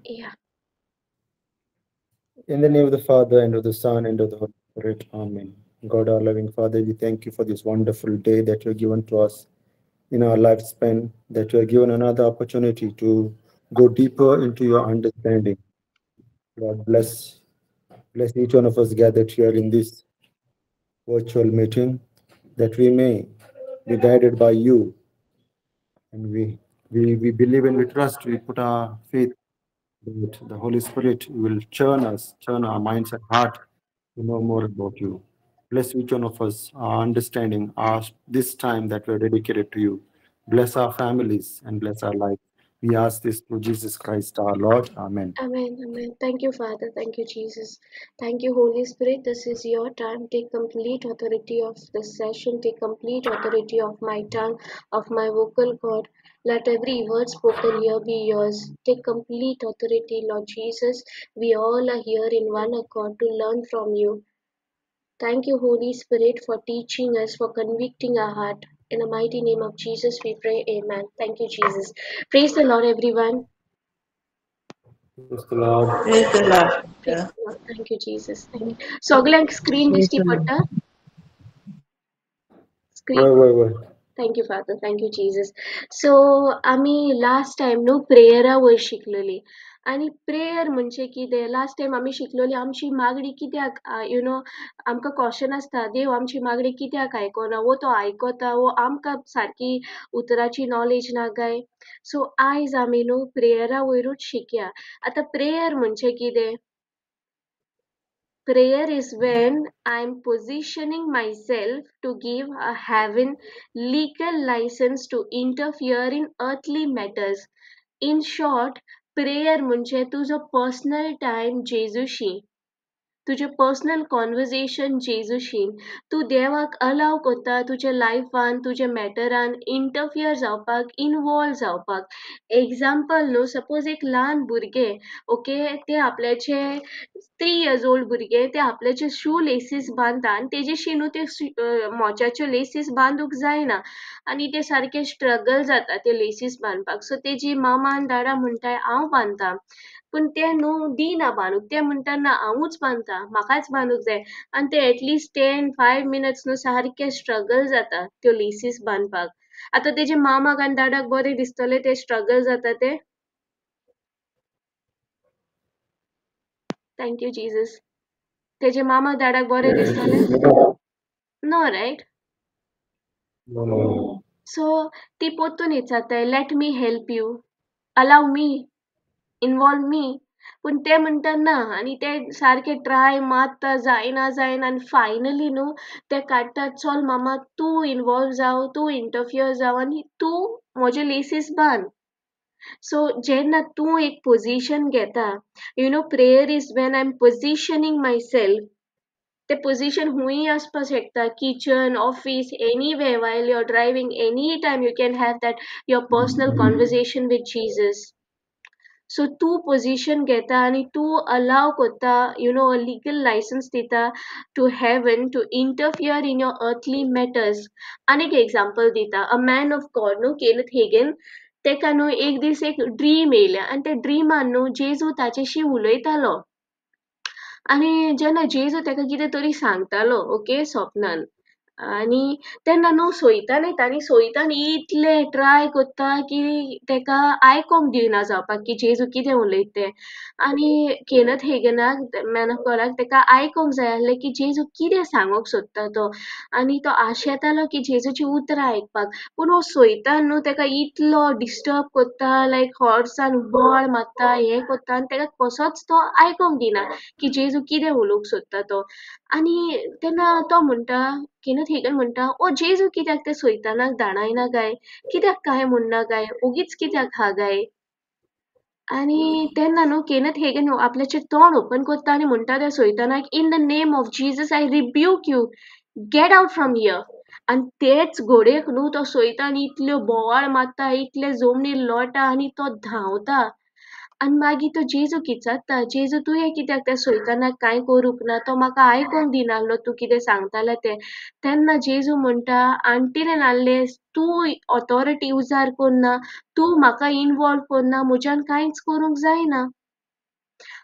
Yeah. In the name of the Father, and of the Son, and of the Holy Spirit. Amen. God, our loving Father, we thank you for this wonderful day that you have given to us in our lifespan, that you have given another opportunity to go deeper into your understanding. Lord, bless each one of us gathered here in this virtual meeting, that we may be guided by you, and we believe and we trust, we put our faith that the Holy Spirit will churn us, churn our minds and heart to know more about you. Bless each one of us, our understanding, our this time that we're dedicated to you. Bless our families and bless our life. We ask this through Jesus Christ our Lord. Amen. Amen. Amen. Thank you, Father. Thank you, Jesus. Thank you, Holy Spirit. This is your time. Take complete authority of this session. Take complete authority of my tongue, of my vocal cord. Let every word spoken here be yours. Take complete authority, Lord Jesus. We all are here in one accord to learn from you. Thank you, Holy Spirit, for teaching us, for convicting our heart. In the mighty name of Jesus, we pray. Amen. Thank you, Jesus. Praise the Lord, everyone. Praise the Lord. Praise the Lord. Praise Yeah. the Lord. Thank you, Jesus. Thank you. So, अगला screen Praise दिसती the Lord. पड़ता screen. Wait. Thank you, Father. Thank you, Jesus. So, आम्ही last time no प्रेयरा वयर शिकलेली आणि prayer म्हणजे कितें last time आमी शिकलेली आमची मागणी कित्याक आमकां क्वेश्चन आसता देव आमची मागणी कित्याक आयकना वो तो आयकता वो आमकां सारकी उतराची नॉलेज ना काय सो आयज आमी न्हू प्रेयरा वयरूच शिकया आतां प्रेयर म्हणजे कितें Prayer is when I'm positioning myself to give a heaven legal license to interfere in earthly matters. In short, prayer म्हणजे तुझो पर्सनल टाइम जेजूशी तुझे पर्सनल कॉन्वर्सेशन जेजूशी तू देवाक अलाव करता तुज्या लायफान तुज्या मॅटरान इंटरफियर जावपाक इनवॉल्व जावपाक एग्जाम्पल न्हू सपोज एक ल्हान भुरगें ओके ते आपल्याचे 3 years old भुरगें ते आपल्याचे शू लेसीस बांदता आनी तेजेशी न्हू ते मोच्याच्यो लेसीस बांदूंक जायना आनी ते सारके स्ट्रगल जाता ते लेसीस बांदपाक सो तेजी मामा आनी दादा म्हणटाय हांव बांदता पूण ते न्हू दिना बांदूंक ते म्हणटा ना हांवूच बांदता म्हाकाच बांदूंक जाय आनी ते एटलिस्ट 10-5 minutes न्हू सारके स्ट्रगल जाता त्यो लेसीस बांदपाक आतां तेजे मामाक आनी दादाक बरें दिसतलें ते स्ट्रगल जाता ते थँक यू जीजस तेजे मामा दादाक बरें दिसतलें नो रायट No. सो ती पोत्तून विचारताय let me help you allow me involve मी पूण ते म्हणटा ना आनी ते सारके ट्राय मारता जायना आनी फायनली न्हू ते काडटा चल मामा तूं इनवॉल्व जाव तूं इंटरफियर जाव आनी तूं म्हजे लेसीस बांद सो जेन्ना तूं एक पोजिशन घेता prayer is when I am positioning myself ते पोजिशन हुंय आसपा शकता kitchen office anywhere while you're driving anytime you can have that your personal conversation with Jesus so तू पोजिशन घेता आनी तू अलाव कोत्ता a legal license दिता to heaven to interfere in your earthly matters आनीक example दिता a man of God न्हू केनेथ हेगन तेका न्हू एक दीस एक ड्रीम येयलें आनी ते ड्रिमान न्हू जेजू ताचेशी उलयतालो आनी जेन्ना जेजू तेका कितें तरी सांगतालो ओके स्वप्नान आनी तेन्ना न्हू सोयतान येता आनी सोयतान इतलें ट्राय कोत्ता की तेका आयकोंक दिना जावपाक की जेजू कितें उलयता तें आनी केनथ हेगनाक मॅन ऑफ गॉडाक तेका आयकोंक जाय आहलें की जेजू कितें सांगोंक सोदता तो आनी तो आशेतालो की जेजूची उतरां आयकपाक पूण हो सोयतान न्हू तेका इतलो डिस्टर्ब कोत्ता लायक हॉर्सान बळ मारता हें कोत्ता आनी तेका कसोच तो आयकोंक दिना की जेजू कितें उलोवंक सोदता तो आनी तेन्ना तो म्हणटा केनथ हेगन म्हणटा ओ जेजू कित्याक ते सोयतानाक धाडायना काय कित्याक काय म्हणना काय उगीच कित्याक हा काय आनी तेन्ना न्हू केनथ हेगन आपल्याचें तोंड ओपन कोत्ता आनी म्हणटा त्या सोयतानाक in the name of Jesus I rebuke you get out from here आनी तेच घोडेक न्हू तो सोयतान इतल्यो बोवाळ मारता इतले जमनीर लोटा आनी तो धांवता आनी मागीर तो जेजू विचारता जेजू तुवें कित्याक त्या सोयतानाक कांय करूंक ना तो म्हाका आयकोंक दिनाहलो तूं कितें सांगतालें तें तेन्ना जेजू म्हणटा आंटील एंड अनलेस तूं ऑथॉरिटी उजार कोन्ना तूं म्हाका इनवॉल्व कोन्ना म्हज्यान कांयच करूंक जायना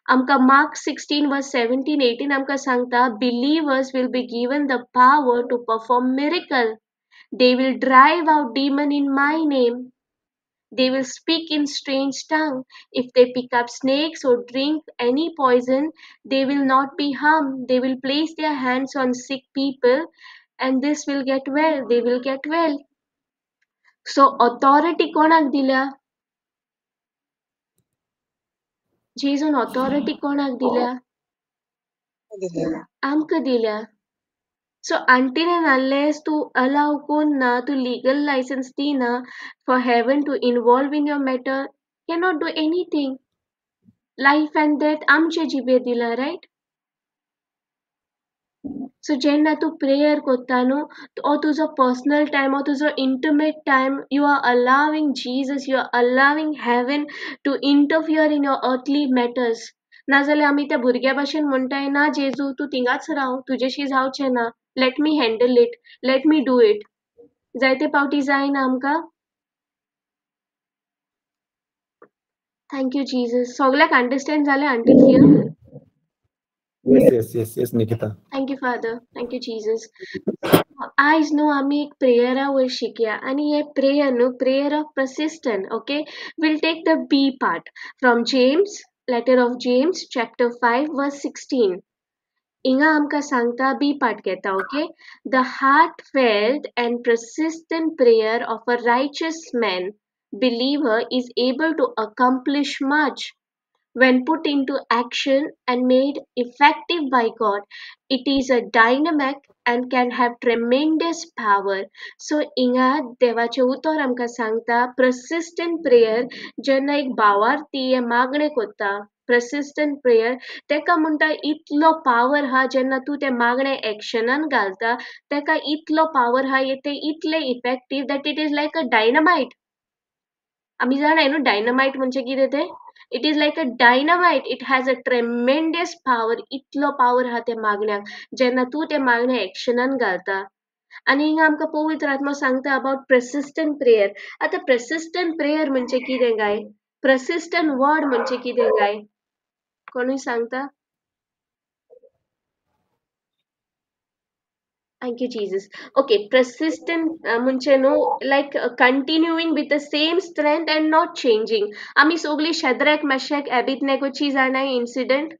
आमकां Mark 16 verse 17-18 आमकां सांगता believers will be given the power to perform miracle. They will drive out demon in my name. They will speak in strange tongue. If they pick up snakes or drink any poison, they will not be harmed. They will place their hands on sick people and this will get well. They will get well. So authority कोणाक दिल्या? जेजून authority कोणाक दिल्या? आमकां दिल्या. So until and unless tu allow कोण tu legal license tina for heaven to involve in your matter, cannot do anything. Life and death आमचे जिबे दिला, right? So जेन्ना तू prayer करता न्हू, or तुजो personal time or तुजो intimate time, you are allowing Jesus, you are allowing heaven to interfere in your earthly matters. नाजाल्यार आमी त्या भुरग्या भाशेन म्हणटाय ना जेजू तू थिंगाच राव, तुजेशी जावचें ना. Let me handle it. Let me do it. जायते पावटी जायना आमकां. Thank you, Jesus. सगळ्याक understand जालें until here? Yes, Nikita. Thank you, Father. Thank you, Jesus. आयज न्हू आमी एक प्रेयरा वयर शिकया आनी हे प्रेयर न्हू prayer of persistent. Okay, we'll take the B part from James, letter of James, chapter 5 verse 16. Inga amka सांगता B part घेता. Okay, the heartfelt and persistent prayer of a righteous man believer is able to accomplish much. When put into action and made effective by God, it is a dynamic and can have tremendous power. So इंगा देवाचे उतर आमकां सांगता persistent prayer जेन्ना एक भावार्थी हे मागणे करता persistent prayer तेका म्हणटा इतलो पावर हा जेन्ना तूं ते मागणे एक्शनान घालता तेका इतलो पावर हा ते इतले effective that it is like a dynamite. आमी जाणाय न्हू डायनामाइट म्हणजे कितें तें. It is like a dynamite. It has a tremendous power. इतलो power हा त्या मागण्याक जेन्ना तूं ते मागणे एक्शनान घालता. आनी हिंगा आमकां पवित्र आत्मा सांगता about persistent prayer. आतां persistent prayer म्हणजे कितें काय? persistent word म्हणजे कितें काय? कोणूय सांगता? Thank you, Jesus. Okay, persistent म्हणजे न्हू like continuing with the same strength and not changing. आमी सगळीं शेद्रेक Meshech एबिदनेगोची जाणाय incident.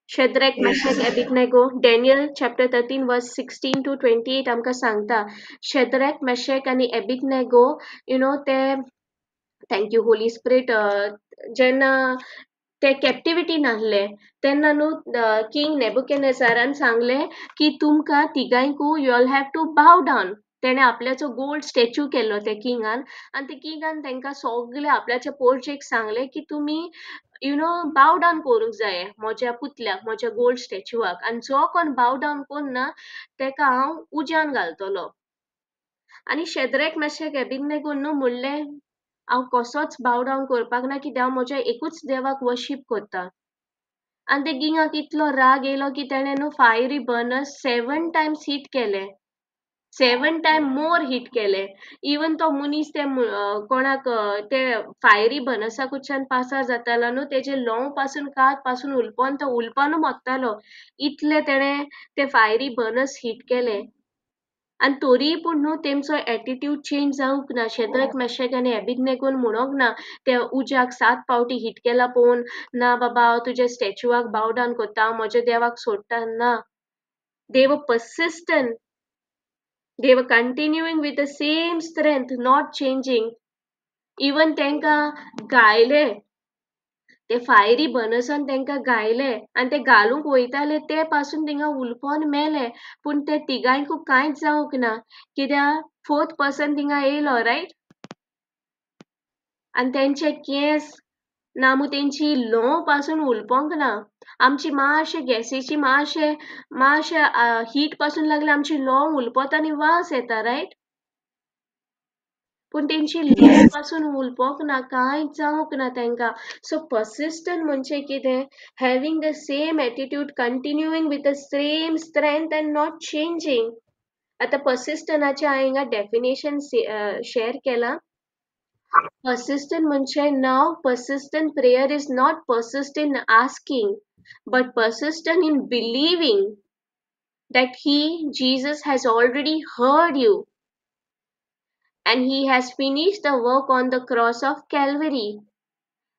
Shadrach, Meshach, Abednego, Daniel chapter 13 verse 16 to 28 आमकां सांगता. Shadrach, Meshach आणि Abednego, you know, ते thank you Holy Spirit, जेन्ना ते कॅप्टिविटीन आहले तेन्ना न्हू किंग नेबुकॅनेझारान सांगले की तुमकां तिगांयकू यू ऑल हॅव टू बाव डावन. तेणे आपल्याचो गोल्ड स्टॅच्यू केल्लो ते किंगान आनी ते किंगान तांकां सगळे आपल्याच्या पोरचेक सांगले की तुमी यू नो बाव डावन करूंक जाय म्हज्या पुतल्याक म्हज्या गोल्ड स्टॅच्यूआक आनी जो कोण बाव डावन करना तेका हांव उज्यान घालतलो. आनी शेद्रेक मेशेक एबिदनेगो न्हू म्हणलें हांव कसोच बाव डावन करपाक ना कित्याक हांव म्हज्या एकूच देवाक वर्शीप करता. आनी ते किंगाक इतलो राग येयलो की तेणें न्हू फायरी बर्नर्स 7 times हीट केले. 7 times more हीट केले. इवन तो मनीस ते कोणाक ते फायरी बर्नर्सा कडच्यान पासार जातालो न्हू तेजे लोंव पासून कात पासून उलपन तो उलपन मोत्तालो. इतले तेणें ते फायरी बर्नर्स हीट केले. आनी तोरी पूण न्हू तेंचो एटिट्यूड चेंज जावंक ना. शेद्रक मेशक आनी एबिदनेगोन म्हणोंक ना त्या उज्याक 7 पावटी हीट केला पळोवन ना बाबा हांव तुज्या स्टॅच्यूआक बाव डावन करता हांव म्हज्या देवाक सोडटा ना. They were persistent. They were continuing with the same strength, not changing. Even तांकां गायले ते फायरी बर्नर्सान तांकां गायले आनी ते घालूंक वयताले ते पासून थिंगा उलपन मेले पूण ते तिगांयकू कांयच जावंक ना कित्याक 4th person थिंगा येयलो रायट आनी तेंचे केस ना मू तेंची लोंव पासून उलपोंक ना. आमची मातशे गॅसीची मातशे हीट पासून लागले आमची लोंव उलपता आनी वास येता रायट पूण तेंची लोंव पासून उलपोंक ना कांयच जावंक ना तांकां. सो persistent म्हणजे कितें having the same attitude, continuing with the same strength and not changing. आतां persistentचे हांवें हिंगा डेफिनेशन शेअर केलां. Persistent म्हणजे now persistent prayer is not persistent in asking, but persistent in believing that Jesus has already heard you and he has finished the work on the cross of Calvary.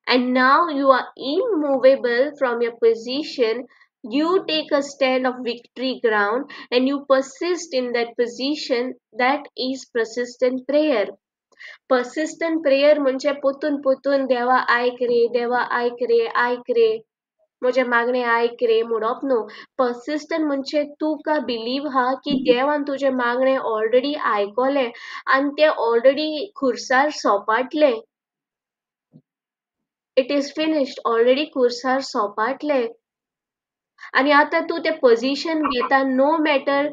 And now you are immovable from your position. You take a stand of victory ground and you persist in that position. That is persistent prayer. Persistent prayer म्हणजे पोतून पोतून देवा ऐक रे म्हजे मागणे ऐक रे म्हणप न्हू. पर्सिस्टंट म्हणजे तुका बिलीव हा की देवान तुझे मागणे ऑलरेडी आयकले आणि ते ऑलरेडी खुर्सार सोपाटले. इट इज फिनिश्ड ऑलरेडी खुर्सार सोपाटले. आणि आता तू ते पोझिशन घेता नो मॅटर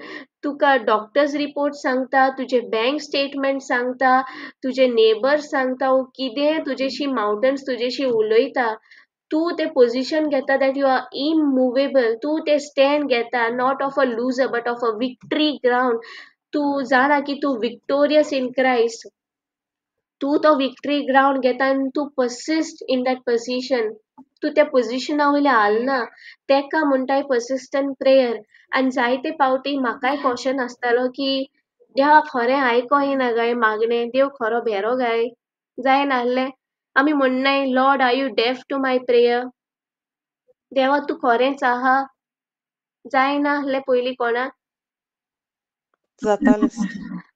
तुका डॉक्टर्स रिपोर्ट सांगता तुझे बँक स्टेटमेंट सांगता तुझे नेबर सांगता कितें तुजेशी माउंटन्स तुजेशी उलयता तू ते पोझिशन घेता दॅट यू आर इममुवेबल तू ते स्टँड घेता not of a loser but of a victory ground तू जाणा की तू विक्टोरियस इन क्रायस्ट तू तो विक्ट्री ग्राउंड घेता आनी तू पर्सिस्ट इन दॅट पोझिशन तू त्या पोझिशना वयले हालना तेका म्हणटाय पर्सिस्टंट प्रेयर आनी जायते फावटी म्हाकाय क्वेश्चन आसतालो की देवा खरें आयकोयना गाय मागणे देव खरो भेरो गाय जायना आहलें आमी म्हणनाय Lord are you deaf to my prayer देवा तू खरेंच आहा जायना आहलें पयलीं कोणाक जातालेंच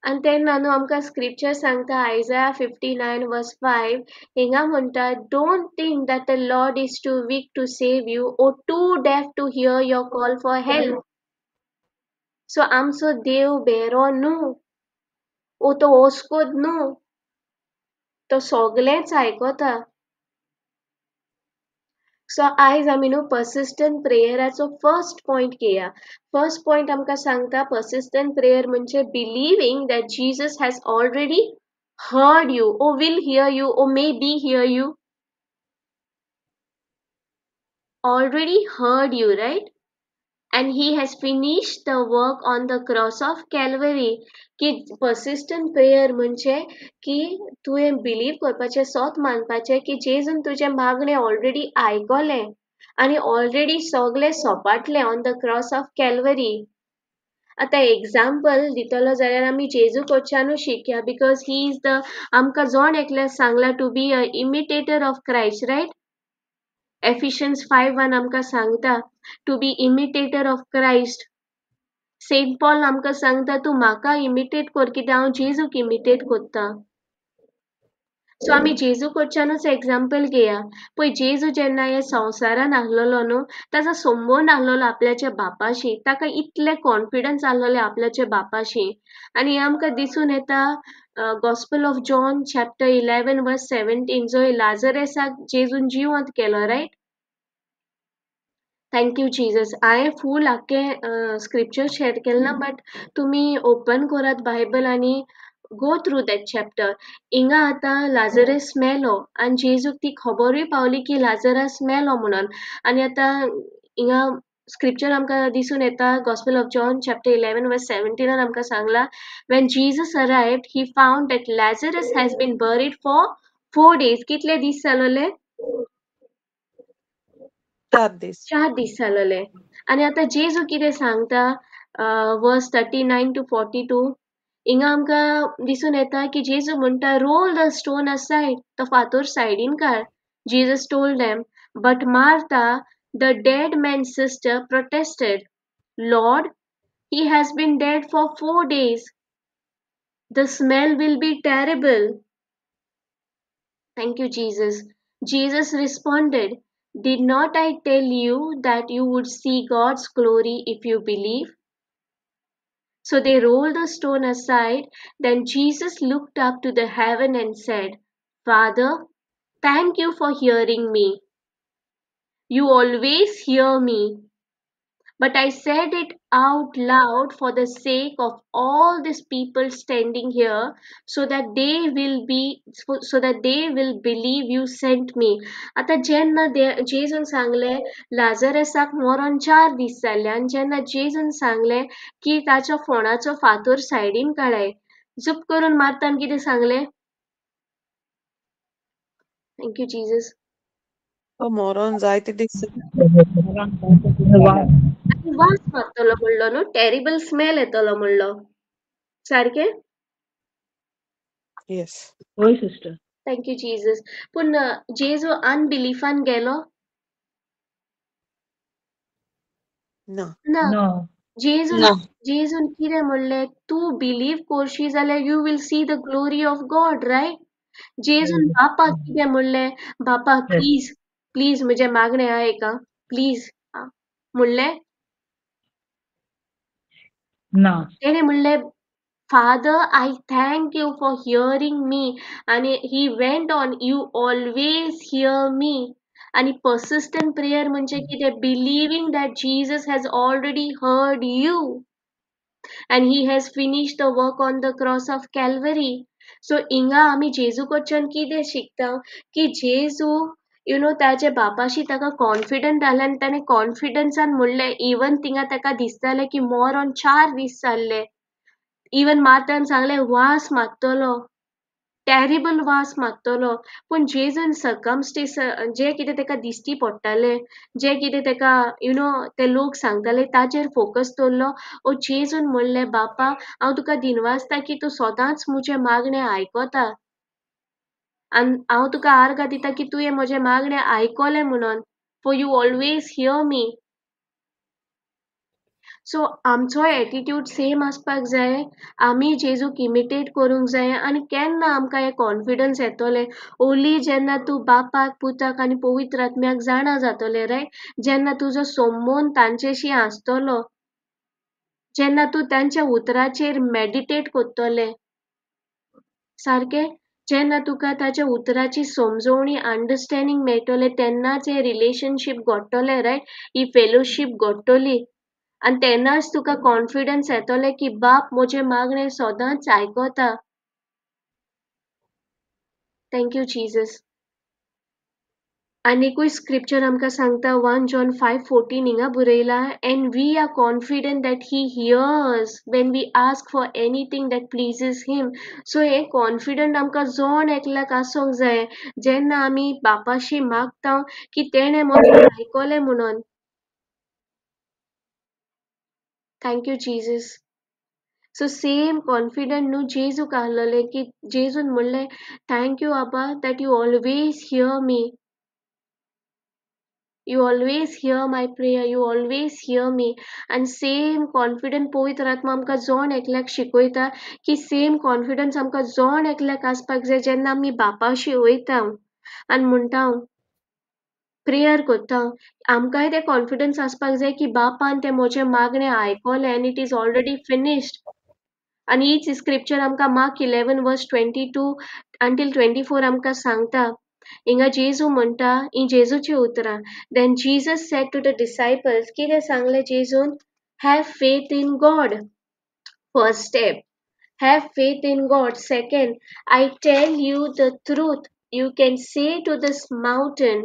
आणि तेन्ना न्हू आमकां स्क्रिप्चर सांगता Isaiah 59:5 हिंगा म्हणटा don't think that the Lord is too weak to save you or too deaf to hear your call for help. सो आमचो देव बेरो न्हू ओ तो ओस्कोद न्हू तो सोगलेंच आयकोता. सो आयज आमी न्हू पर्सिस्टंट प्रेयराचो फर्स्ट पॉयंट घेया. फर्स्ट पॉयंट आमकां सांगता पर्सिस्टंट प्रेयर म्हणजे believing that Jesus has already heard you or will hear you or may be hear you already heard you, right? And he has finished the work on the cross of Calvary. की persistent prayer म्हणजे की तुवें believe करपाचें सोत मानपाचें की जेजून तुजें मागणें ऑलरेडी आयकलें आनी ऑलरेडी सगलें सोपाटलें on the cross of Calvary. आतां एग्जाम्पल दितलो जाल्यार आमी जेजू कडच्यानूच शिकया बिकॉज ही इज द आमकां जोण एकल्या सांगला to be a imitator of Christ, right? Ephesians 5:1 आमकां सांगता to be imitator of Christ. Saint Paul आमकां सांगता तूं म्हाका इमिटेट कर कित्याक हांव जेजूक इमिटेट करता. सो आमी जेजू कडच्यानूच एग्जाम्पल घेया. पळय जेजू जेन्ना हे संवसारान आहलोलो न्हू ताचो संबंद आहलोलो आपल्याच्या बापाशी ताका इतले कॉन्फिडन्स आहलोले आपल्याच्या बापाशी आनी हे आमकां दिसून येता गॉस्पल ऑफ जॉन चॅप्टर 11:17 जंय लाजरसाक जेजून जिवंत केलो, रायट? Thank you Jesus. हांवें फूल आख्खें स्क्रिप्चर शेअर केलें ना बट तुमी ओपन करात बायबल आनी गो थ्रू दॅट चॅप्टर. हिंगा आतां लाजरस मेलो आनी जेजूक ती खबरूय पावली की लाजरस मेलो म्हणून आनी आतां हिंगा स्क्रिप्चर आमकां दिसून येता गॉस्पल ऑफ जॉन चॅप्टर 11:17 आमकां Sangla when Jesus arrived he found that Lazarus has been buried for 4 days. कितले दीस जालोले? 4 दीस 4 दीस जालोले. आनी आतां जेजू कितें सांगता वर्स 39 to 42 हिंगा आमकां दिसून येता की जेजू म्हणटा रोल द स्टोन असायड तो फातर सायडीन काड. Jesus told them, but Martha, the dead man's sister, protested, Lord, he has been dead for 4 days. The smell will be terrible. Thank you, Jesus. Jesus responded, did not I tell you that you would see God's glory if you believe? So they rolled the stone aside. Then Jesus looked up to the heaven and said, Father, thank you for hearing me. You always hear me. But I said it out loud for the sake of all these people standing here so that they will believe you sent me. आता जेन्ना जेजून सांगले लाजरसाक मरोन 4 दीस जाले आनी जेन्ना जेजून सांगले की ताच्या फोणाचो फातर सायडीन काडाय जुप करून मारतान कितें सांगले Thank you, Jesus. मोरोन जायते दीस आणि वास मारतलो म्हणलो न्हू, टेरिबल स्मेल येतलो म्हणलो. सारकें? येस होय सिस्टर. Thank you Jesus. पूण जेजू अनबिलिफान गेलो ना ना. No. जेजून कितें म्हणलें, तूं बिलीव करशी जाल्यार you will see the glory of God, right? जेजून बापाक कितें म्हणलें, बापा Yes. प्लीज म्हजें मागणें आयक आं, प्लीज म्हणलें. No. तेणें म्हणलें, Father, I thank you for hearing me. And he went on, you always hear me. And persistent prayer म्हणजे कितें, believing that Jesus has already heard you. And he has finished the work on the cross of Calvary. So इंगा आमी जेजू कडच्यान कितें शिकता की जेजू ताचे बापाशी ताका confident जालें आनी ताणें कॉन्फिडन्सान म्हणलें, इवन थिंगा ताका दिसतालें की मोरोन 4 दीस जाल्ले. इवन मार्तान सांगलें वास मारतलो, टेरिबल वास मारतलो. पूण जेजून सर्कमस्टेंस जे कितें ताका दिश्टी पडटालें, जे कितें ताका ते लोक सांगताले ताचेर फोकस दवरलो. जेजून म्हणलें, बापा हांव तुका दिनवासता की तूं सदांच म्हजें मागणें आयकता. आनी हांव तुका आर्गां दिता की तुवें म्हजें मागणें आयकलें म्हणून. For you always hear me. So आमचो एटिट्यूड सेम आसपाक जाय. आमी जेजूक इमिटेट करूंक जाय आनी केन्ना आमकां हें कॉन्फिडन्स येतलें, ओन्ली जेन्ना तूं बापाक, पुताक आनी पवित्र आत्म्याक जाणा जातलें, रायट? जेन्ना तुजो संबंद तांचेशी आसतलो, जेन्ना तूं तांच्या उतराचेर मेडिटेट करतलें, सारकें? जेन्ना तुका ताच्या उतराची समजोवणी, अंडरस्टँडींग मेळटलें, तेन्नाच हें रिलेशनशीप घडटलें, रायट? ही फेलोशीप घडटली. आनी तेन्नाच तुका कॉन्फिडन्स येतलें की बाप म्हजें मागणें सदांच आयकता. Thank you Jesus. आनीकूय स्क्रिप्चर आमकां सांगता 1 John 5:14 हिंगा बरयला, and we are confident that he hears when we ask for anything that pleases him. So हे कॉन्फिडंट आमकां जोण एकल्याक आसूंक जाय जेन्ना आमी बापाशी मागता की तेणें म्हजें आयकलें म्हणून. Thank you Jesus. So same confident न्हू जेजूक आहलोलें की जेजून म्हणलें, थँक यू आबा that you always hear me. You always hear my prayer, you always hear me. And same confident पवित्र आत्मा आमकां जोण एकल्याक शिकयता की सेम कॉन्फिडन्स आमकां जोण एकल्याक आसपाक जाय जेन्ना आमी बापाशी वयता आनी म्हणटा प्रेयर करता. आमकांय ते कॉन्फिडन्स आसपाक जाय की बापान तें म्हजें मागणें आयकलें आनी इट इज ऑलरेडी फिनिश्ड. आनी हीच स्क्रिप्चर आमकां मार्क 11:22 until 24 आमकां सांगता. हिंगा जेजू म्हणटा, ही जेजूची उतरां. Then Jesus said to the disciples, कितें सांगलें जेजून? Have faith in God. First step. Have faith in God. Second, I tell you the truth. You can say to this mountain.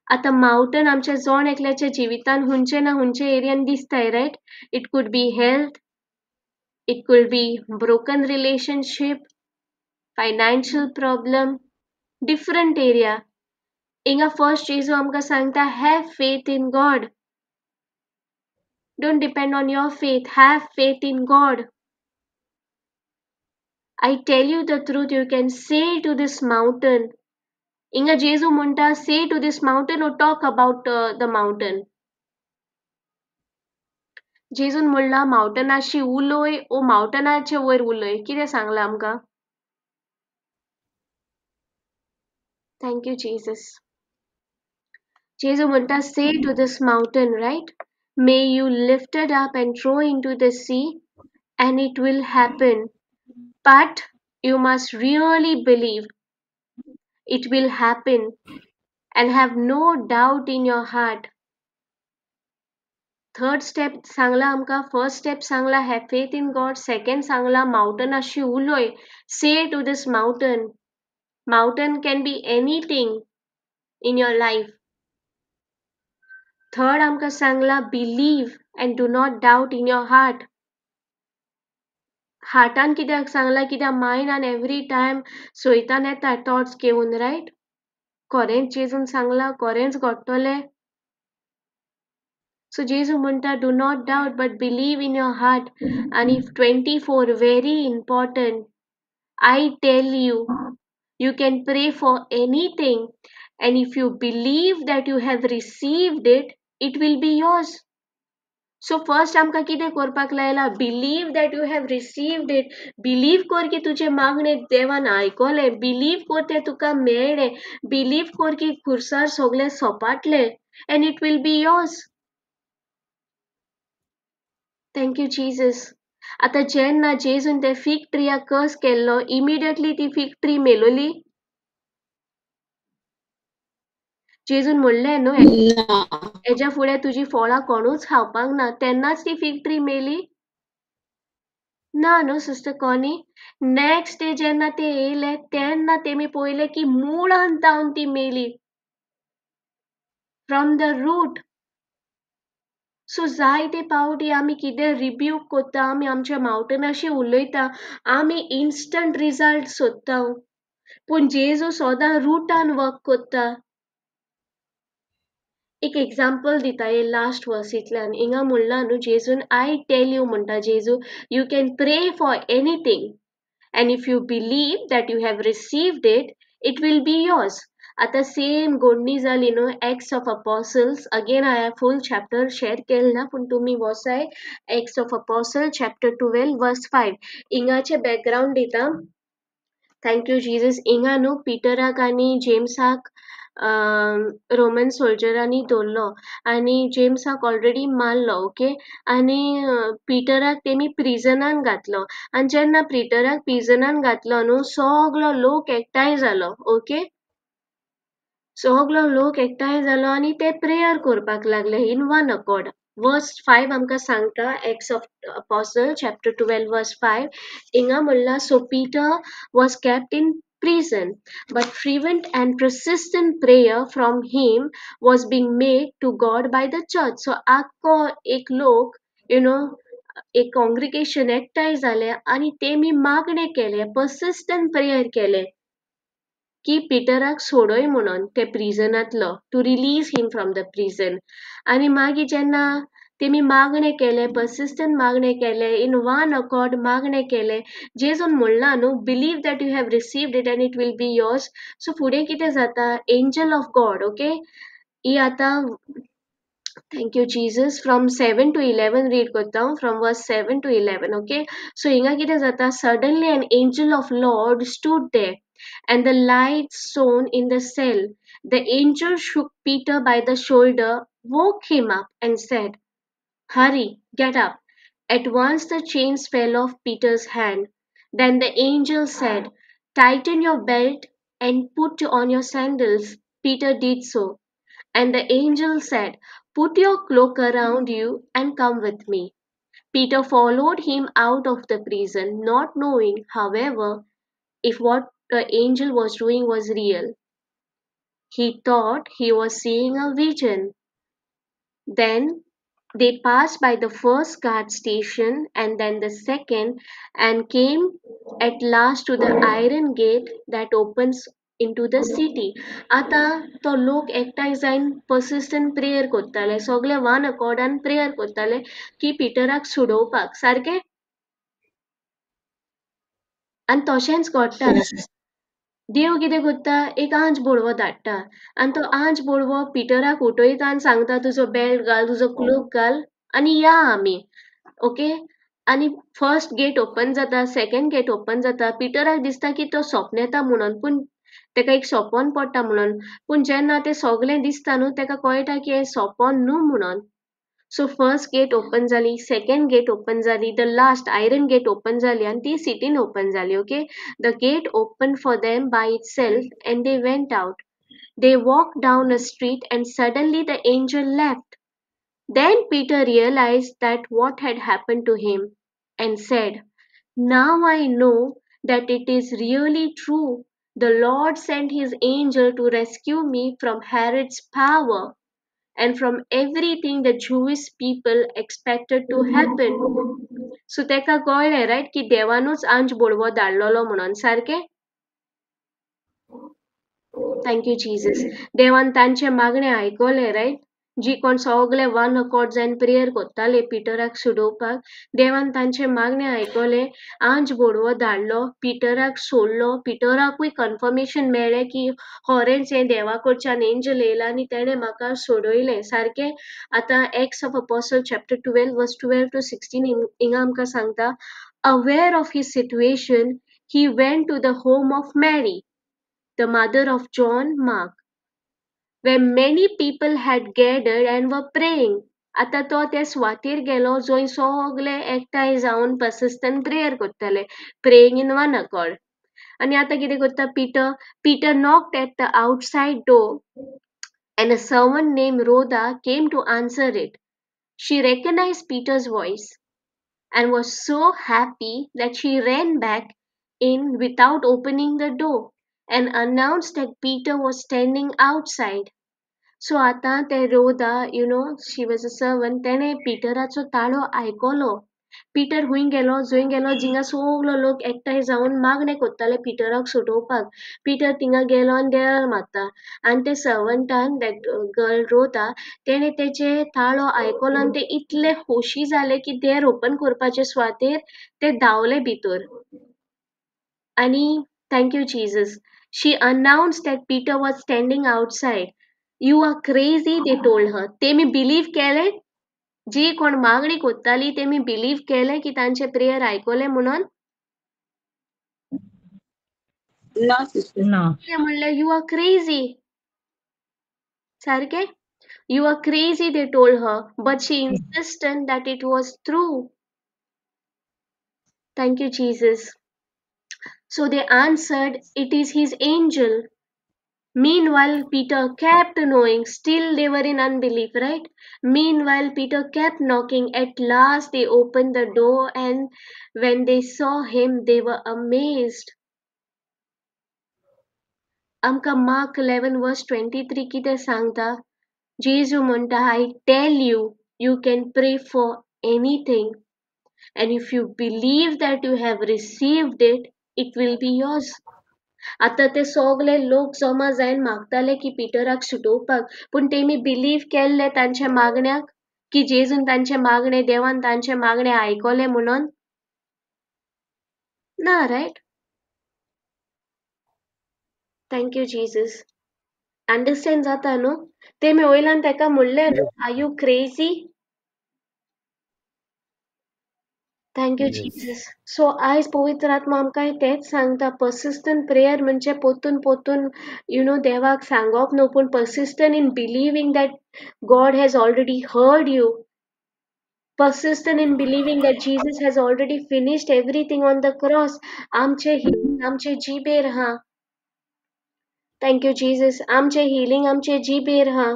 आता माउंटन आमच्या जोण एकल्याच्या जिवितान हुंचे ना हुंचे एरियान दिसताय, right? It could be health, it could be broken relationship, financial problem, different area. Inga first Jesus amka sangta, have faith in God. Don't depend on your faith, have faith in God. I tell you the truth, you can say to this mountain. Inga Jesus munta, say to this mountain or talk about the mountain. जेजून म्हणला माउंटनाशी उलोय ओ माउंटनाचे वयर उलोय. कितें सांगलां आमकां? Thank you Jesus. जेजू म्हणटा, say to this mountain, right? May you lift it up and throw into the sea and it will happen. But you must really believe it will happen and have no doubt in your heart. Third step Sangla आमकां. First step Sangla have faith in God. Second Sangla mountainashi उलोय. Say to this mountain. Mountain can be anything in your life. Third आमकां Sangla believe and do not doubt in your heart. हार्टान कित्याक सांगला, कित्याक मायंडान every time सैतान येता thoughts घेवन, riot? खरेंच जेजून सांगला खरेंच घडटले. So जेजू म्हणटा do not doubt but believe in your heart. आणि 24 very important. I tell you, you can pray for anything, and if you believe that you have received it, it will be yours. So first आमकां कितें करपाक लायला? Believe that you have received it. Believe कर की तुझे मागणे देवान आयकले. Believe कर ते तुका मेळ्ळे. Believe कर की खुर्सार सगळे सपाटले. And it will be yours. Thank you, Jesus. आता जेन्ना जेजून ते फिग ट्रियाक कर्स केल्लो, इमिडिएटली ती फिग ट्री मेलोली. जेजून म्हणलें न्हू ना. हेच्या फुडें तुजी फळां कोणूच खावपाक ना, तेन्नाच ती फिग ट्री मेली. ना न्हू सिस्टर कॉनी. नेक्स्ट डे जेन्ना ते येयले तेन्ना तेमी पळयलें की मुळान जावन ती मेली. From the root. सो जायते पावटी आमी कितें रिब्यूक कोत्ता, आमी आमच्या मावटनाशी उलयता, आमी इन्स्टंट रिजल्ट सोदता. पूण जेजू सदां रुटान वर्क कोत्ता. एक एग्जाम्पल दिता हे लास्ट वर्सींतल्यान. हिंगा म्हणला न्हू जेजून आय टेल यू म्हणटा जेजू, you can pray for anything and if you believe that you have received it, it will be yours. आता सेम गोडणी जाली न्हू एक्ट्स ऑफ अपॉसल्स. अगेन हांवें फूल चॅप्टर शेअर केलें ना, पूण तुमी वसाय Acts of Apostle chapter 12 verse 5. हिंगाचे बॅकग्रावंड दिता. Thank you Jesus. हिंगा न्हू पिटराक आनी जेम्साक रोमन सोल्जरांनी दवरलो आनी जेम्साक ऑलरेडी मारलो. ओके. आनी पिटराक तेमी प्रिजनान घातलो. आनी जेन्ना पिटराक प्रिजनान घातलो न्हू सगलो लोक एकठांय जालो. ओके. सगलो लोक एकठांय जालो आनी ते प्रेयर करपाक लागले इन वन अकॉर्ड. वर्स 5 आमकां सांगता Acts of apostle chapter 12 verse 5. हिंगा म्हणला so Peter was kept in prison, but fervent and persistent prayer from him was being made to God by the church. So आख्खो एक लोक एक कॉंग्रिगेशन एकठांय जाले आनी तेमी मागणे केले, पर्सिस्टंट प्रेयर केले की पिटराक सोडय म्हणून ते प्रिजनांतलो, to release him from the prison. आनी मागीर जेन्ना तेमी मागणे केले, पर्सिस्टंट मागणे केले, इन वन अकॉर्ड मागणे केले, जेजून म्हणला न्हू believe that you have received it and it will be yours. So फुडें कितें जाता? Angel of God. ओके. ही आतां Thank you, Jesus. From 7 to 11 read करता. From verse 7 to 11. Okay. So हिंगा कितें जाता? Suddenly an angel of Lord stood there, and the light shone in the cell. The angel shook Peter by the shoulder, woke him up, and said, "Hurry, get up." At once the chains fell off Peter's hand. Then the angel said, "Tighten your belt and put on your sandals." Peter did so. And the angel said, "Put your cloak around you and come with me." Peter followed him out of the prison, not knowing, however, if what the angel was doing was real. He thought he was seeing a vision. Then they passed by the first guard station and then the second, and came at last to the iron gate that opens into the city. आता तो लोक एकठांय जायन persistent prayer करताले, सगळे one अकॉर्डान prayer करताले की पिटराक सोडोवपाक. सारकें? आनी तशेंच घडटा. देव कितें करता? एक आंच बोडवो धाडटा आनी तो आंच बोडवो पिटराक उठयता आनी सांगता तुजो बेल्ट घाल, तुजो क्लोक घाल आनी या आमी. ओके. आनी फर्स्ट गेट ओपन जाता, सेकंड गेट ओपन जाता. पिटराक दिसता की तो स्वप्न येता म्हणून, पूण तेका एक सोपोन पडटा म्हणून. पूण जेन्ना तें सगळें दिसता न्हू तेका कळटा की हें सोपोन न्हू म्हणून. सो फर्स्ट गेट ओपन जाली, सेकंड गेट ओपन जाली, the last iron gate open जाली आनी ती सिटीन ओपन जाली. Okay. The gate open for them by itself and they went out. They walked down a street and suddenly the angel left. Then Peter realized that what had happened to him and said, "Now I know that it is really true. The Lord sent his angel to rescue me from Herod's power and from everything the Jewish people expected to happen." So तेका कळ्ळें riot की देवानूच आंच बोडवो धाडलोलो म्हणून. सारकें? Thank you Jesus. देवान तांचे मागणे आयकले riot. जी कोण सगळे वन अकॉर्ड जावन प्रेयर करताले पिटराक सोडोवपाक, देवान तांचे मागणे आयकले. आंज बोडवो धाडलो, पिटराक सोडलो. पिटराकूय कन्फर्मेशन मेळ्ळें की खरेंच हें देवा कडच्यान एंजल येयला आनी तेणें म्हाका सोडयलें. सारकें आतां Acts of apostle chapter 12 verse 12 to 16 हिंगा आमकां सांगता, aware of his situation he went to the home of Mary, the mother of John Mark, where many people had gathered and were praying. आता तो त्या स्वातीर गेलो जंय सगळे एकठांय जावन persistent prayer करताले, praying in one accord. आनी आतां कितें करता Peter knocked at the outside door and a servant named Rhoda came to answer it. She recognized Peter's voice and was so happy that she ran back in without opening the door and announced that Peter was standing outside. So आता ते रोदा, she was a servant, तेणे पिटराचो ताळो आयकलो. पिटर हुंय गेलो जिंगा सगलो लोक एकठांय जावन मागणें करताले पिटराक सोडोवपाक. पिटर थिंगा गेलो आनी देरार मारता. आनी ते सर्वंटान दॅट गर्ल रोदा, तेणे तेचे ताळो आयकलो आनी ते इतले खोशी जाले की देर ओपन करपाचे सुवातेर ते धांवले भितर. आनी thank you Jesus. She announced that Peter was standing outside. You are crazy, they told her. तेमी बिलीव केले, जी कोण मागणी कोत्ताली तेमी बिलीव केले की तांचे प्रेयर आयकले म्हणून. No, sister. No. ते म्हणले you are crazy. सारखे? You are crazy, they told her, but she insisted that it was true. Thank you, Jesus. So they answered, it is his angel. Meanwhile, Peter kept knowing, still they were in unbelief, right? Meanwhile, Peter kept knocking. At last, they opened the door, and when they saw him, they were amazed. आमकां Mark 11 verse 23 कितें सांगता? जेजू म्हणटा, I tell you, you can pray for anything. And if you believe that you have received it, it will be yours. आता ते सगळे लोक जमा जायन मागताले की पिटराक सुटोवपाक, पूण तेमी बिलीव केल्ले तांच्या मागण्याक की जेजून तांचे मागणे, देवान तांचे मागणे आयकले म्हणून? ना, right? Thank you Jesus. Understand जाता न्हू? तेमी वयल्यान ताका म्हणलें, are you crazy? Thank you Jesus. So आयज पवित्र आत्मा आमकां तेच सांगता, पर्सिस्टंट प्रेयर म्हणजे पोतून देवाक सांगप न्हू, पूण persistent in believing that God has already heard you. Persistent in believing that Jesus has already finished everything on the cross. आमचे healing आमचे जिबेर हा. Thank you Jesus. आमचे healing आमचे जिबेर हा.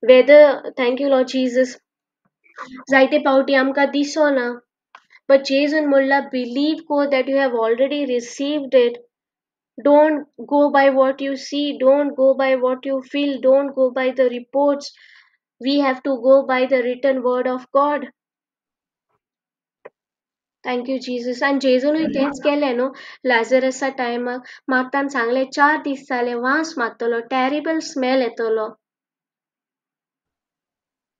Whether, thank you Lord Jesus. जायते पावटी आमकां दिसोना. But जेजून म्हणला, believe go that you have already received it. Don't go by what you see. Don't go by what you feel. Don't go by the reports. We have to go by the written word of God. Thank you Jesus. And जेजूनय तेच केलें न्हू. लाजरसा टायमाक मार्तान सांगलें 4 दीस जाले वास मारतलो, terrible smell येतलो.